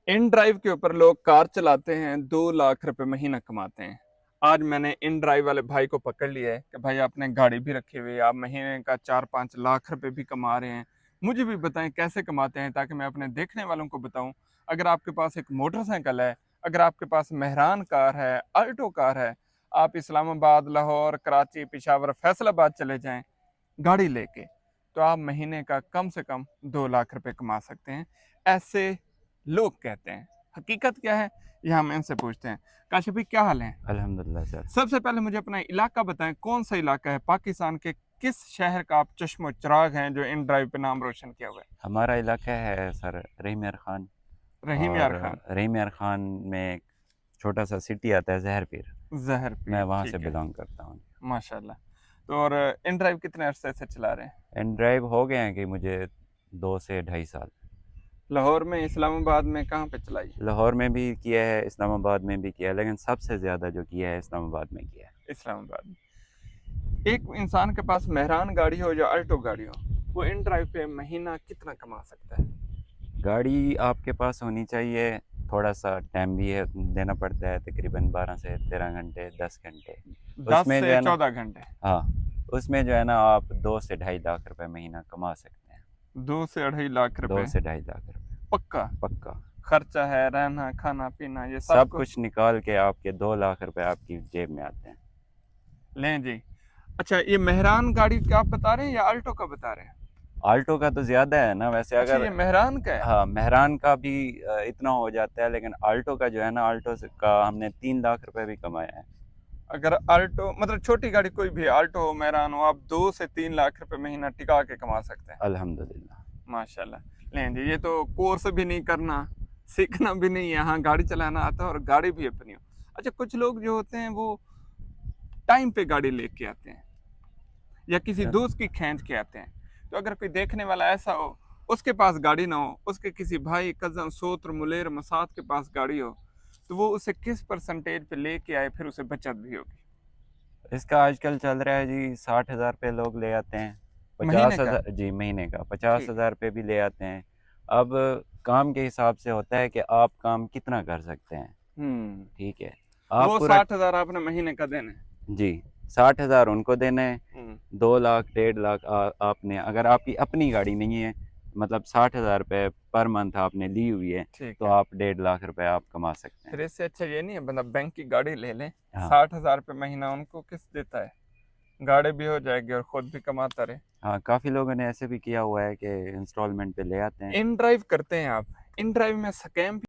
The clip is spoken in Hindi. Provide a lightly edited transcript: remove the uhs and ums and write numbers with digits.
इन ड्राइव के ऊपर लोग कार चलाते हैं, 2 लाख रुपए महीना कमाते हैं। आज मैंने इन ड्राइव वाले भाई को पकड़ लिया है कि भाई आपने गाड़ी भी रखी हुई है, आप महीने का 4-5 लाख रुपए भी कमा रहे हैं। मुझे भी बताएं कैसे कमाते हैं, ताकि मैं अपने देखने वालों को बताऊं। अगर आपके पास एक मोटरसाइकिल है, अगर आपके पास मेहरान कार है, अल्टो कार है, आप इस्लामाबाद, लाहौर, कराची, पेशावर, फैसलाबाद चले जाएं गाड़ी लेके, तो आप महीने का कम से कम 2 लाख रुपए कमा सकते हैं। ऐसे लोग कहते हैं। हकीकत क्या है, ये हम इनसे पूछते हैं। काशिफ भाई, क्या हाल है? अल्हम्दुलिल्लाह सर। सबसे पहले मुझे अपना इलाका बताएं, कौन सा इलाका है पाकिस्तान के, किस शहर का आप चश्मो चिराग हैं जो इन ड्राइव पे नाम रोशन किया हुआ है? हमारा इलाका है सर रहीम यार खान। रहीम यार और खान। रहीम यार खान में एक छोटा सा सिटी आता है जहर पीर। जहर मैं पीर, वहाँ से ठीक है। बिलोंग करता हूँ। माशाल्लाह। तो और इन ड्राइव कितने अरसे से चला रहे हैं? एंड ड्राइव हो गए हैं कि मुझे 2 से 2.5 साल। लाहौर में, इस्लामाबाद में, कहाँ पे चलाई? लाहौर में भी किया है, इस्लामाबाद में भी किया है, लेकिन सबसे ज़्यादा जो किया है इस्लामाबाद में किया है। इस्लामाबाद में। एक इंसान के पास मेहरान गाड़ी हो या अल्टो गाड़ी हो, वो इन ड्राइव पे महीना कितना कमा सकता है? गाड़ी आपके पास होनी चाहिए। थोड़ा सा टाइम भी है, देना पड़ता है, तकरीबन 12 से 13 घंटे, 10 घंटे। 10 उसमें जो से है ना, 14 घंटे। हाँ, उसमें जो है ना आप 2 से 2.5 लाख रुपए महीना कमा सकते हैं। 2 से 2.5 लाख रुपए 2 से 2.5 लाख रुपए पक्का? पक्का। खर्चा है, रहना, खाना पीना, ये सब सब कुछ? कुछ निकाल के आपके 2 लाख रुपए आपकी जेब में आते हैं। लें जी। अच्छा, ये मेहरान गाड़ी का आप बता रहे हैं या अल्टो का बता रहे हैं? आल्टो का तो ज़्यादा है ना वैसे, अच्छा, अगर ये मेहरान का है। हाँ, मेहरान का भी इतना हो जाता है, लेकिन आल्टो का जो है ना, का हमने 3 लाख रुपए भी कमाया है। अगर अल्टो मतलब छोटी गाड़ी कोई भी, अल्टो हो, मेहरान हो, आप 2 से 3 लाख रुपए महीना टिका के कमा सकते हैं। अल्हम्दुलिल्लाह। माशाल्लाह। लें जी, ये तो कोर्स भी नहीं करना, सीखना भी नहीं है, हाँ गाड़ी चलाना आता है और गाड़ी भी अपनी हो। अच्छा, कुछ लोग जो होते हैं वो टाइम पे गाड़ी लेके आते हैं या किसी दोस्त की खींच के आते हैं। तो अगर कोई देखने वाला ऐसा हो, उसके पास गाड़ी ना हो, उसके किसी भाई, कजन, सोत्र, मुलेर, मसात के पास गाड़ी हो, तो वो उसे किस परसेंटेज पे लेके आए, फिर उसे बचत भी होगी? इसका आजकल चल रहा है जी, 60,000 पे लोग ले आते हैं। महीने का? 50,000 जी महीने का, पचास ठीक है। हज़ार पे भी ले आते हैं। अब काम के हिसाब से होता है कि आप काम कितना कर सकते हैं। हम्म। ठीक है, तो आप वो पूरा 60,000 आपने महीने का देने हैं? जी 60,000 उनको देने हैं। हम्म। 2 लाख 1.5 लाख आपने, अगर आपकी अपनी गाड़ी नहीं है, मतलब 60,000 रुपये पर मंथ आपने ली हुई है, ठीक तो है। आप 1.5 लाख रुपए आप कमा सकते फिर हैं। इससे अच्छा ये नहीं है बंदा बैंक की गाड़ी ले ले? हाँ 60,000 रुपये महीना उनको किस देता है, गाड़ी भी हो जाएगी और खुद भी कमाता रहे। हाँ, काफ़ी लोगों ने ऐसे भी किया हुआ है कि इंस्टॉलमेंट पे ले आते हैं। इन ड्राइव करते हैं आप? इन ड्राइव में स्कैम